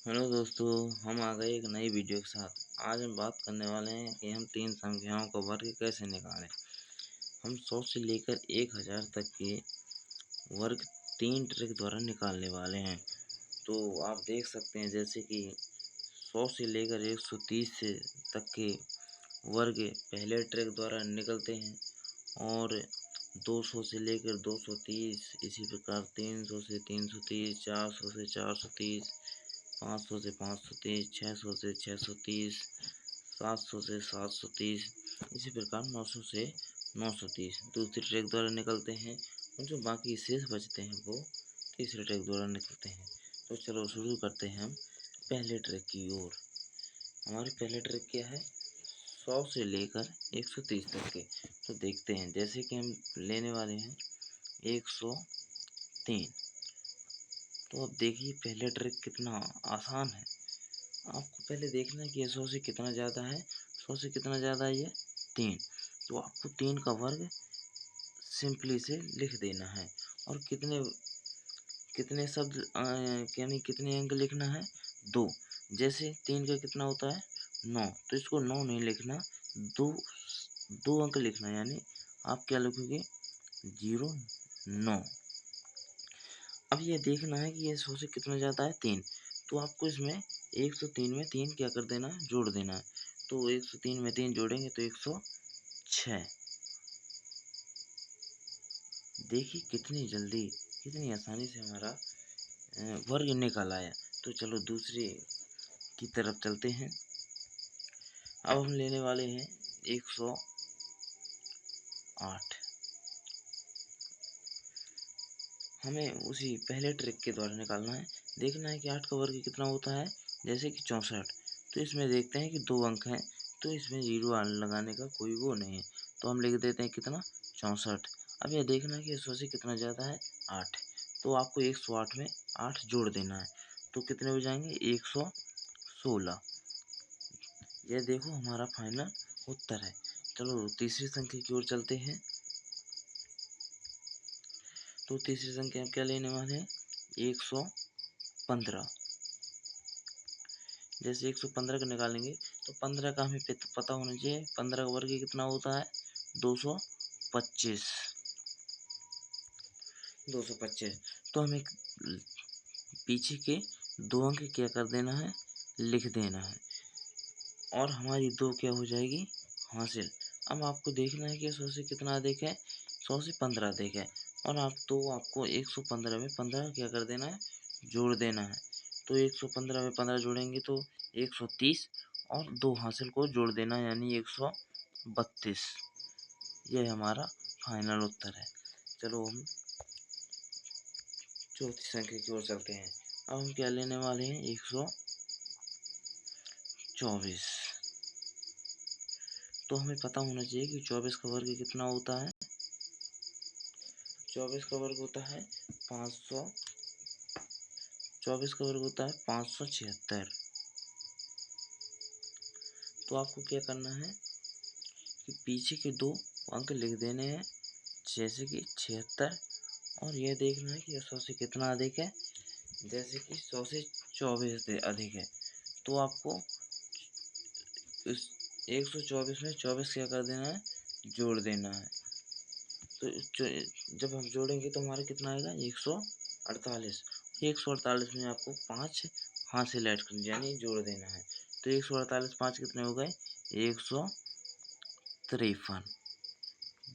Hello दोस्तों, हम आ गए एक नई वीडियो के साथ। आज हम बात करने वाले हैं कि हम तीन संख्याओं का वर्ग कैसे निकालें। हम 100 से लेकर 1000 तक के वर्ग तीन ट्रिक द्वारा निकालने वाले हैं। तो आप देख सकते हैं जैसे कि 100 से लेकर 130 से तक के वर्ग पहले ट्रिक द्वारा निकलते हैं और 200 से लेकर 230, इसी प्रकार 300 से 330, 400 से 430, 500 से 530, 600 से 630, 700 से 730, इसी प्रकार 900 से 930 दूसरी ट्रैक द्वारा निकलते हैं और जो बाकी शेष बचते हैं वो तीसरे ट्रैक द्वारा निकलते हैं। तो चलो शुरू करते हैं हम पहले ट्रैक की ओर। हमारी पहले ट्रैक क्या है? 100 से लेकर 130 तक के। तो देखते हैं जैसे कि हम लेने वाले हैं 103। तो अब देखिए पहले ट्रिक कितना आसान है। आपको पहले देखना है कि ये 100 से कितना ज़्यादा है। 100 से कितना ज़्यादा है ये? 3। तो आपको 3 का वर्ग सिंपली से लिख देना है और कितने कितने शब्द यानी कितने अंक लिखना है? 2। जैसे 3 का कितना होता है? 9। तो इसको 9 नहीं लिखना, 2 2 अंक लिखना, यानी आप क्या लिखोगे? 0 9। अब ये देखना है कि ये 100 से कितना ज़्यादा है? 3। तो आपको इसमें 103 में 3 क्या कर देना है? जोड़ देना है। तो 103 में 3 जोड़ेंगे तो 106। देखिए कितनी जल्दी, कितनी आसानी से हमारा वर्ग निकल आया। तो चलो दूसरे की तरफ चलते हैं। अब हम लेने वाले हैं 108। हमें उसी पहले ट्रिक के द्वारा निकालना है। देखना है कि 8 का वर्ग कितना होता है, जैसे कि 64। तो इसमें देखते हैं कि 2 अंक हैं, तो इसमें 0 लगाने का कोई वो नहीं है, तो हम लिख देते हैं कितना? 64। अब यह देखना है कि 100 से कितना ज़्यादा है? 8। तो आपको 108 में 8 जोड़ देना है, तो कितने हो जाएंगे? 116। यह देखो हमारा फाइनल उत्तर है। चलो तीसरी संख्या की ओर चलते हैं। तो तीसरी संख्या हम क्या लेने वाले हैं? 115। जैसे 115 का निकालेंगे तो 15 का हमें पता होना चाहिए। 15 का वर्ग कितना होता है? 225। 225। तो हमें पीछे के 2 अंक क्या कर देना है? लिख देना है और हमारी 2 क्या हो जाएगी? हासिल। अब आपको देखना है कि 100 से कितना अधिक है? 100 से 15 अधिक है और आपको 115 में 15 क्या कर देना है? जोड़ देना है। तो 115 में 15 जोड़ेंगे तो 130 और 2 हासिल को जोड़ देना है, यानी 132। यह हमारा फाइनल उत्तर है। चलो हम चौथी संख्या की ओर चलते हैं। अब हम क्या लेने वाले हैं? 124। तो हमें पता होना चाहिए कि 24 का वर्ग कितना होता है? 24 का वर्ग होता है 500। 24 का वर्ग होता है 576। तो आपको क्या करना है कि पीछे के 2 अंक लिख देने हैं, जैसे कि 76, और यह देखना है कि 100 से कितना अधिक है, जैसे कि 100 से 24 से अधिक है। तो आपको इस 124 में 24 क्या कर देना है? जोड़ देना है। तो जब हम जोड़ेंगे तो हमारा कितना आएगा? 148। 148 में आपको 5 हासिल ऐड कर यानी जोड़ देना है। तो 148 5 कितने हो गए? 153।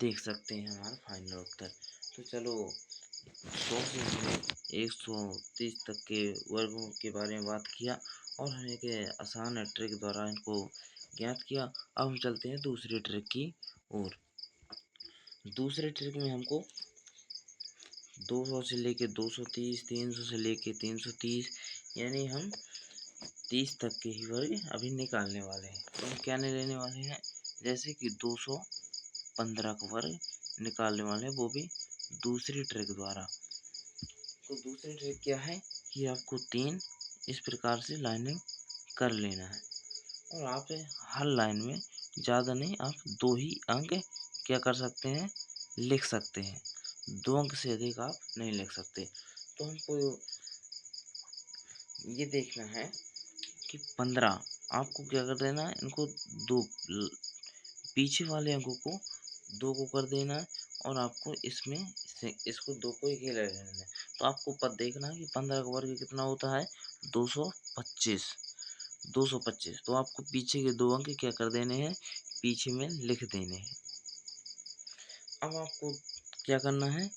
देख सकते हैं हमारा फाइनल उत्तर। तो चलो 100 से हमने 130 तक के वर्गों के बारे में बात किया और हमने एक आसान ट्रिक द्वारा इनको ज्ञात किया। अब हम चलते हैं दूसरी ट्रिक की ओर। दूसरे ट्रिक में हमको 200 से लेके 230, 300 से लेके 330, यानी हम 30 तक के ही वर्ग अभी निकालने वाले हैं। तो हम क्या नहीं लेने वाले हैं? जैसे कि 215 का वर्ग निकालने वाले हैं, वो भी दूसरी ट्रिक द्वारा। तो दूसरी ट्रिक क्या है कि आपको 3 इस प्रकार से लाइनिंग कर लेना है और आप हर लाइन में ज़्यादा नहीं, आप 2 ही अंक क्या कर सकते हैं? लिख सकते हैं। 2 अंक से अधिक आप नहीं लिख सकते। तो हमको ये देखना है कि 15 आपको क्या कर देना है, इनको दो पीछे वाले अंकों को दो को कर देना है और आपको इसमें इसको दो को एक ही ले लेना है। तो आपको पद देखना है कि 15 का वर्ग कितना होता है, 225। 225 तो आपको पीछे के दो अंक क्या कर देने हैं, पीछे में लिख देने हैं। अब आपको क्या करना है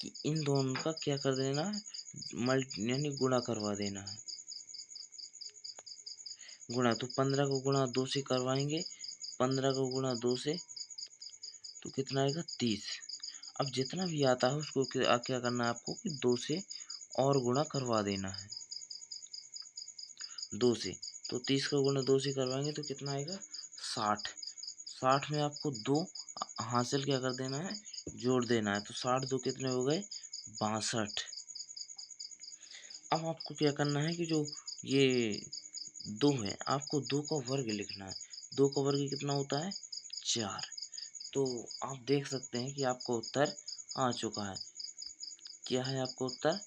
कि इन दोनों का क्या कर देना है, यानी गुणा करवा देना है। गुणा तो 15 को गुणा 2 से करवाएंगे, 15 को गुणा 2 से तो कितना आएगा, 30। अब जितना भी आता है उसको क्या करना है आपको कि 2 से और गुणा करवा देना है, 2 से। तो 30 का गुणा 2 से करवाएंगे तो कितना आएगा, 60। 60 में आपको 2 हासिल क्या कर देना है, जोड़ देना है। तो 60 दो कितने हो गए, 62। अब आपको क्या करना है कि जो ये 2 है, आपको 2 का वर्ग लिखना है। 2 का वर्ग कितना होता है, 4। तो आप देख सकते हैं कि आपका उत्तर आ चुका है। क्या है आपका उत्तर,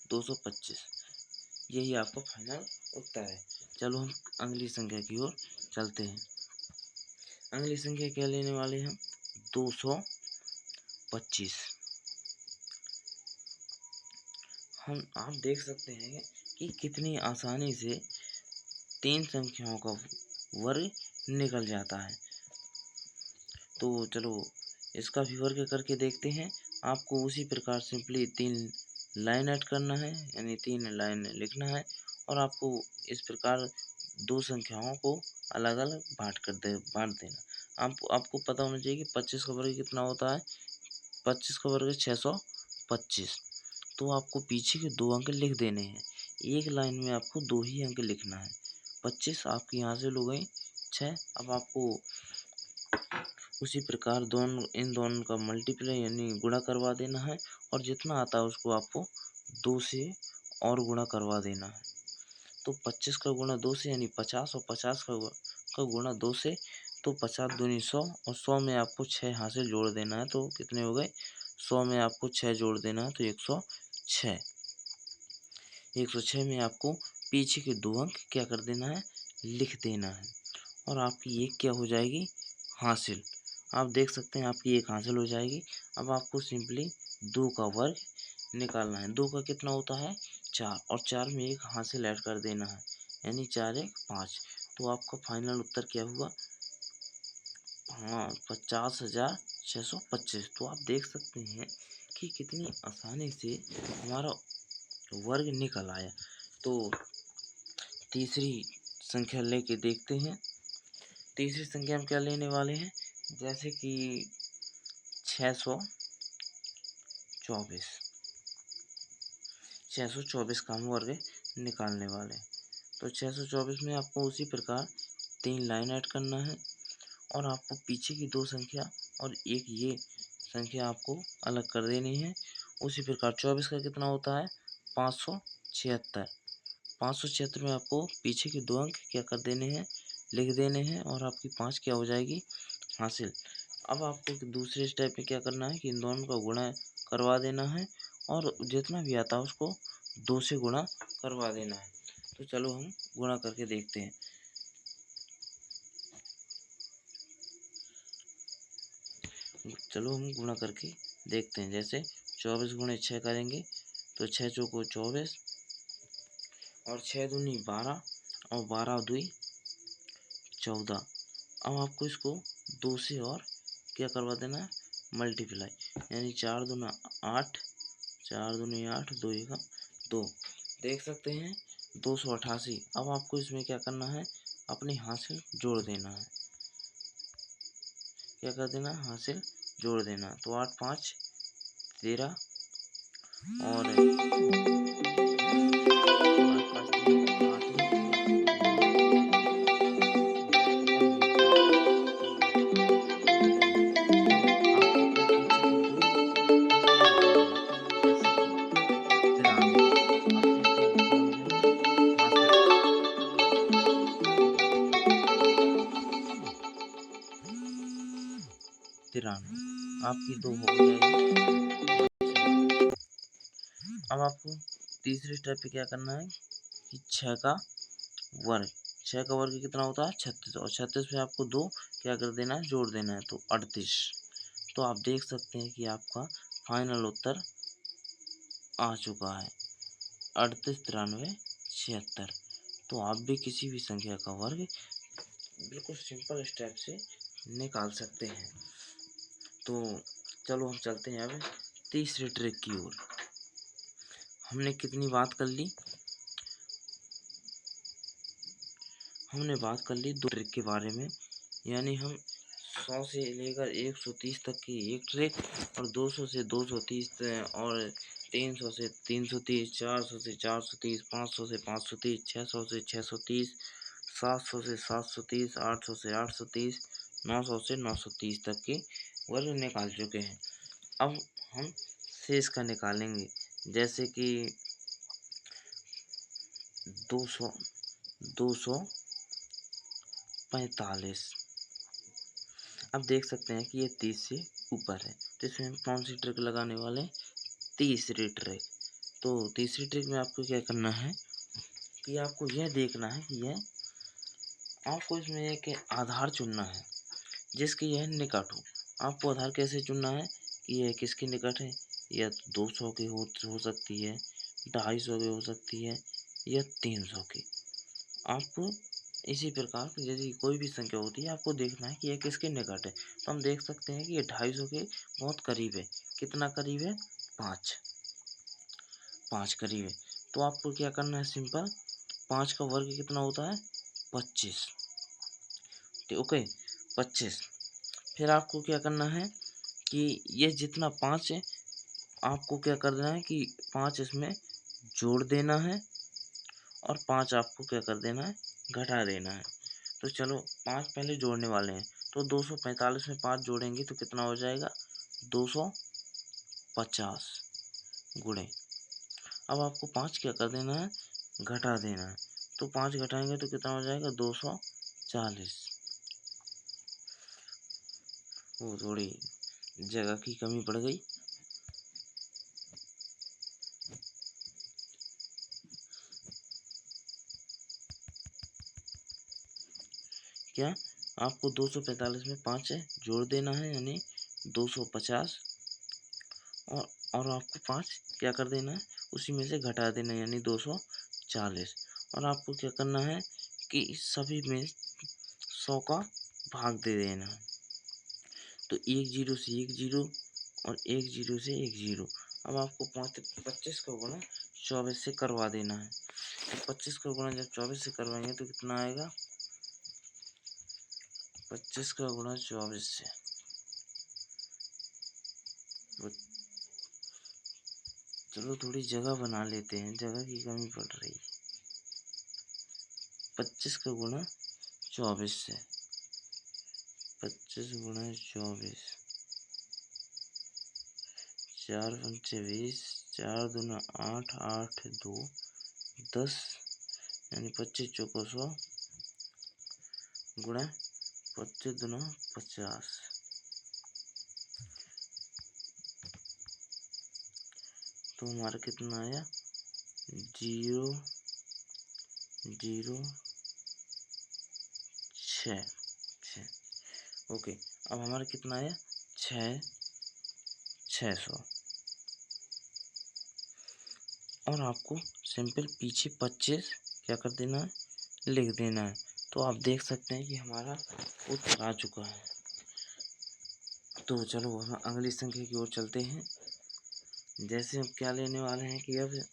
225। यही आपका फाइनल उत्तर है। चलो हम अगली संख्या की ओर चलते हैं। अगली संख्या क्या लेने वाले हैं, 225। आप देख सकते हैं कि कितनी आसानी से 3 संख्याओं का वर्ग निकल जाता है। तो चलो इसका भी वर्ग करके देखते हैं। आपको उसी प्रकार सिंपली 3 लाइन ऐड करना है, यानी 3 लाइन लिखना है और आपको इस प्रकार दो संख्याओं को अलग अलग बांट देना। आपको पता होना चाहिए कि 25 का वर्ग कितना होता है, 25 का वर्ग 625। तो आपको पीछे के दो अंक लिख देने हैं। एक लाइन में आपको दो ही अंक लिखना है। 25 आपकी यहाँ से हो गई 6। अब आपको उसी प्रकार इन दोनों का मल्टीप्लाई यानी गुणा करवा देना है और जितना आता है उसको आपको 2 से और गुणा करवा देना है। तो 25 का गुणा 2 से यानी 50 और 50 का गुणा 2 से तो 50 दूनी 100 और 100 में आपको 6 यहाँ से जोड़ देना है। तो कितने हो गए, 100 में आपको 6 जोड़ देना है तो 106। 106 में आपको पीछे के दो अंक क्या कर देना है, लिख देना है और आपकी एक क्या हो जाएगी, हासिल। आप देख सकते हैं आपकी एक हासिल हो जाएगी। अब आपको सिंपली 2 का वर्ग निकालना है। 2 का कितना होता है, 4 और 4 में एक हासिल ऐड कर देना है, यानी 4 1 5। तो आपका फाइनल उत्तर क्या हुआ, हाँ 50,625। तो आप देख सकते हैं कि कितनी आसानी से हमारा वर्ग निकल आया। तो तीसरी संख्या लेके देखते हैं। तीसरी संख्या हम क्या लेने वाले हैं, जैसे कि 624। 624 का हम वर्ग निकालने वाले हैं। तो 624 में आपको उसी प्रकार 3 लाइन ऐड करना है और आपको पीछे की दो संख्या और एक ये संख्या आपको अलग कर देनी है। उसी प्रकार 24 का कितना होता है, 576। 576 में आपको पीछे के दो अंक क्या कर देने हैं, लिख देने हैं और आपकी 5 क्या हो जाएगी, हासिल। अब आपको दूसरे स्टेप में क्या करना है कि इन दोनों का गुणा करवा देना है और जितना भी आता है उसको 2 से गुणा करवा देना है। तो चलो हम गुणा करके देखते हैं। चलो हम गुणा करके देखते हैं। जैसे 24 गुणे 6 करेंगे तो 6 चौको 24 और 6 दूनी 12 और 12 दुई 14। अब आपको इसको 2 से और क्या करवा देना है, मल्टीप्लाई, यानी 4 दूना 8, 4 दूनी 8, 2 एकम 2। देख सकते हैं 288। अब आपको इसमें क्या करना है, अपनी हासिल जोड़ देना है। क्या कर देना है, हासिल जोड़ देना है। तो 8 5 13 और 8 5 3 8 ही और ये 2। तो आपको क्या पीछे के दो अंक लिख देने हैं, जैसे कि 93। आपके दो क्या हो जाएंगे, हासिल। तिरानवे आपकी दो हो जाएगी। अब आपको तीसरे स्टेप पे क्या करना है कि 6 का वर्ग, 6 का वर्ग कितना होता है 36, और 36 में आपको 2 क्या कर देना है जोड़ देना है, तो 38। तो आप देख सकते हैं कि आपका फाइनल उत्तर आ चुका है 38, 93, 76। तो आप भी किसी भी संख्या का वर्ग बिल्कुल सिंपल स्टेप से निकाल सकते हैं। तो चलो हम चलते हैं अब तीसरी ट्रिक की ओर। हमने कितनी बात कर ली, हमने बात कर ली 2 ट्रिक के बारे में, यानी हम 100 से लेकर 130 तक की एक ट्रिक, और 200 से 230, और 300 से 330, 400 से 430, 500 से 530, 600 से 630, 700 से 730, 800 से 830, 900 से 930 तक के वर्ग निकाल चुके हैं। अब हम शेष का निकालेंगे, जैसे कि 200, 245। अब देख सकते हैं कि ये 30 से ऊपर है, तो इसमें हम कौन सी ट्रिक लगाने वाले हैं, तीसरी ट्रिक। तो तीसरी ट्रिक में आपको क्या करना है कि आपको यह देखना है कि यह आपको इसमें एक आधार चुनना है जिसकी यह निकट हो। आपको आधार कैसे चुनना है कि यह किसके निकट है, या 200 की हो सकती है, 250 की हो सकती है, या 300 की। आपको इसी प्रकार यदि कोई भी संख्या होती है आपको देखना है कि यह किसके निकट है। तो हम देख सकते हैं कि ये 250 के बहुत करीब है। कितना करीब है, 5, 5 करीब है। तो आपको क्या करना है, सिंपल 5 का वर्ग कितना होता है 25, ठीक ओके 25। फिर आपको क्या करना है कि ये जितना 5 है आपको क्या कर देना है कि 5 इसमें जोड़ देना है, और 5 आपको क्या कर देना है घटा देना है। तो चलो 5 पहले जोड़ने वाले हैं, तो 245 में 5 जोड़ेंगे तो कितना हो जाएगा 250 गुणे। अब आपको 5 क्या कर देना है घटा देना है, तो 5 घटाएंगे तो कितना हो जाएगा 240। वो थोड़ी जगह की कमी पड़ गई। क्या आपको 245 में 5 जोड़ देना है, यानी 250, और आपको 5 क्या कर देना है उसी में से घटा देना है, यानी 240। और आपको क्या करना है कि सभी में 100 का भाग दे देना है। तो एक जीरो से एक जीरो, और एक जीरो से एक जीरो। अब आपको 25 का गुणा 24 से करवा देना है। तो 25 का गुणा जब 24 से करवाएंगे तो कितना आएगा, 25 का गुणा 24 से, चलो थोड़ी जगह बना लेते हैं, जगह की कमी पड़ रही है। 25 का गुणा 24 से, 25 गुणा 24, 4 पंचे 20, 4 दूना 8, 8 2 10, यानी 25 चौको 100 गुणा 25 दूना 50। तो हमारा कितना आया 0 0 6 6। ओके, अब हमारा कितना आया 600। और आपको सिंपल पीछे 25 क्या कर देना है लिख देना है। तो आप देख सकते हैं कि हमारा उत्तर आ चुका है। तो चलो हम अगली संख्या की ओर चलते हैं। जैसे हम क्या लेने वाले हैं कि अब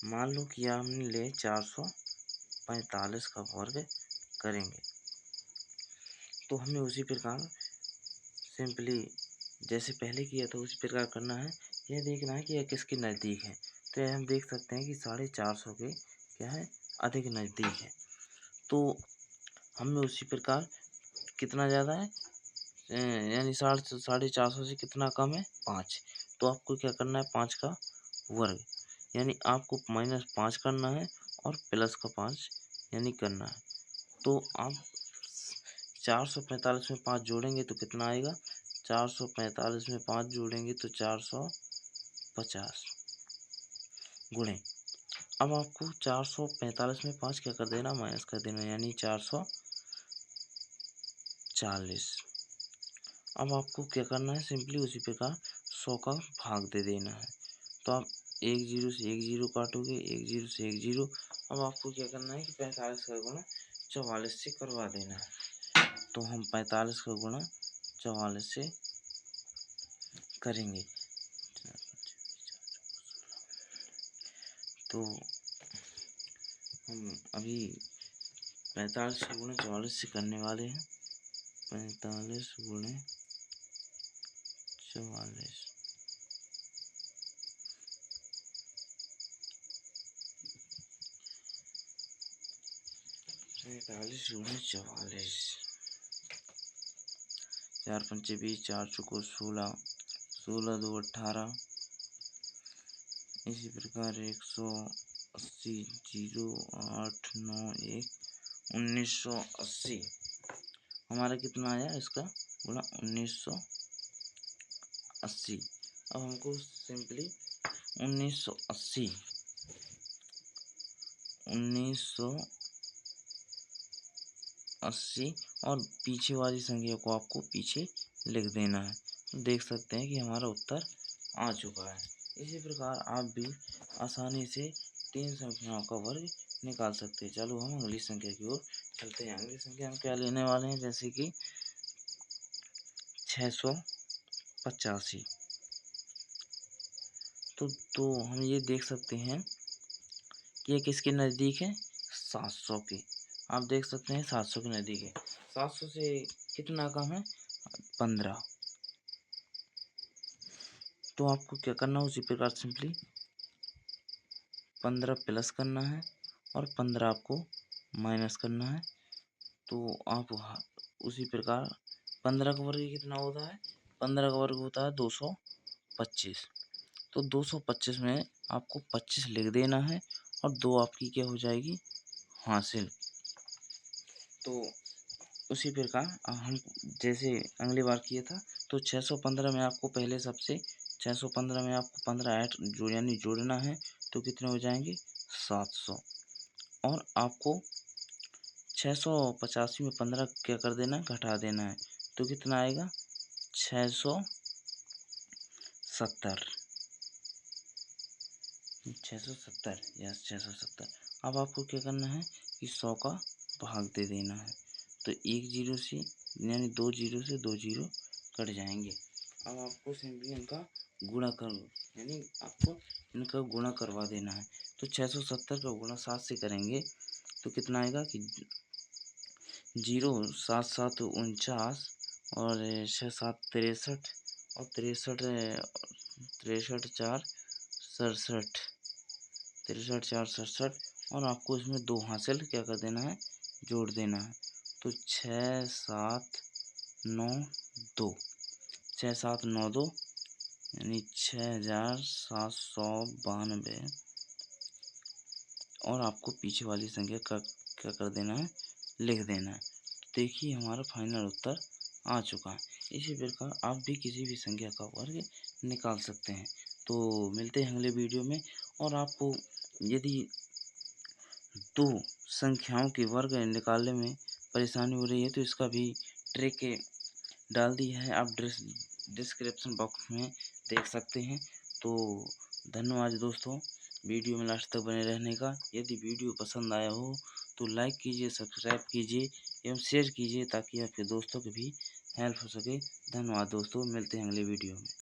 मान लो कि हमने ले 445 का वर्ग करेंगे, तो हमें उसी प्रकार सिंपली जैसे पहले किया था उसी प्रकार करना है। यह देखना है कि यह किसके नज़दीक है। तो यह हम देख सकते हैं कि 450 के क्या है अधिक नज़दीक है। तो हमें उसी प्रकार कितना ज़्यादा है, यानी 450 से कितना कम है 5। तो आपको क्या करना है 5 का वर्ग, यानी आपको -5 करना है और प्लस का 5 यानी करना है। तो आप 445 में 5 जोड़ेंगे तो कितना आएगा, 445 में 5 जोड़ेंगे तो 450। गुणे। अब आपको 445 में 5 क्या कर देना, माइनस कर देना, यानी 440। अब आपको क्या करना है, सिंपली उसी प्रकार 100 का भाग दे देना है। तो आप एक जीरो से एक जीरो काटोगे, एक जीरो से एक जीरो। अब आपको क्या करना है कि 45 का गुणा 44 से करवा देना है। तो हम 45 का गुणा 44 से करेंगे। तो हम अभी 45 गुणे 44 से करने वाले हैं। 45 गुणे 44, 45 गुणे 44, 4 पंचे 20, 4 चौको 16, 16 दो 18। इसी प्रकार 180, 0, 8, 9, 1, 1980। हमारा कितना आया इसका बोला 1980। अब हमको सिंपली 1980 और पीछे वाली संख्या को आपको पीछे लिख देना है। तो देख सकते हैं कि हमारा उत्तर आ चुका है। इसी प्रकार आप भी आसानी से 3 संख्याओं का वर्ग निकाल सकते हैं। चलो हम अगली संख्या की ओर चलते हैं। अगली संख्या हम क्या लेने वाले हैं, जैसे कि 685। तो हम ये देख सकते हैं कि ये किसके नज़दीक है, 700 के। आप देख सकते हैं 700 के नज़दीक है। 700 से कितना कम है, 15। तो आपको क्या करना है, उसी प्रकार सिंपली 15 प्लस करना है और 15 आपको माइनस करना है। तो आप उसी प्रकार 15 का वर्ग कितना होता है, 15 का वर्ग होता है 225। तो 225 में आपको 25 लिख देना है और 2 आपकी क्या हो जाएगी, हासिल। तो उसी प्रकार हम जैसे अगली बार किया था, तो 615 में आपको पहले सबसे 615 में आपको 15 ऐड यानी जोड़ना है। तो कितने हो जाएंगे, 700। और आपको 685 में 15 क्या कर देना है, घटा देना है। तो कितना आएगा, 670। 670, यस 670। अब आपको क्या करना है कि 100 का भाग दे देना है। तो एक जीरो से यानी 2 जीरो से 2 जीरो कट जाएंगे। अब आपको सिंपली इनका गुणा कर यानी आपको इनका गुणा करवा देना है। तो 670 का गुणा 7 से करेंगे तो कितना आएगा कि 0, 7 7 49 और 6 7 63 और 63 63 4 67, 63 4 67। और आपको इसमें 2 हासिल क्या कर देना है, जोड़ देना है। तो 6 7 9 2, 6 7 9 2 यानी 6792। और आपको पीछे वाली संख्या का क्या कर देना है, लिख देना है। तो देखिए हमारा फाइनल उत्तर आ चुका है। इसी प्रकार आप भी किसी भी संख्या का वर्ग निकाल सकते हैं। तो मिलते हैं अगले वीडियो में। और आपको यदि 2 संख्याओं के वर्ग निकालने में परेशानी हो रही है तो इसका भी ट्रिक डाल दी है, आप डिस्क्रिप्शन बॉक्स में देख सकते हैं। तो धन्यवाद दोस्तों, वीडियो में लास्ट तक बने रहने का। यदि वीडियो पसंद आया हो तो लाइक कीजिए, सब्सक्राइब कीजिए एवं शेयर कीजिए ताकि आपके दोस्तों की भी हेल्प हो सके। धन्यवाद दोस्तों, मिलते हैं अगले वीडियो में।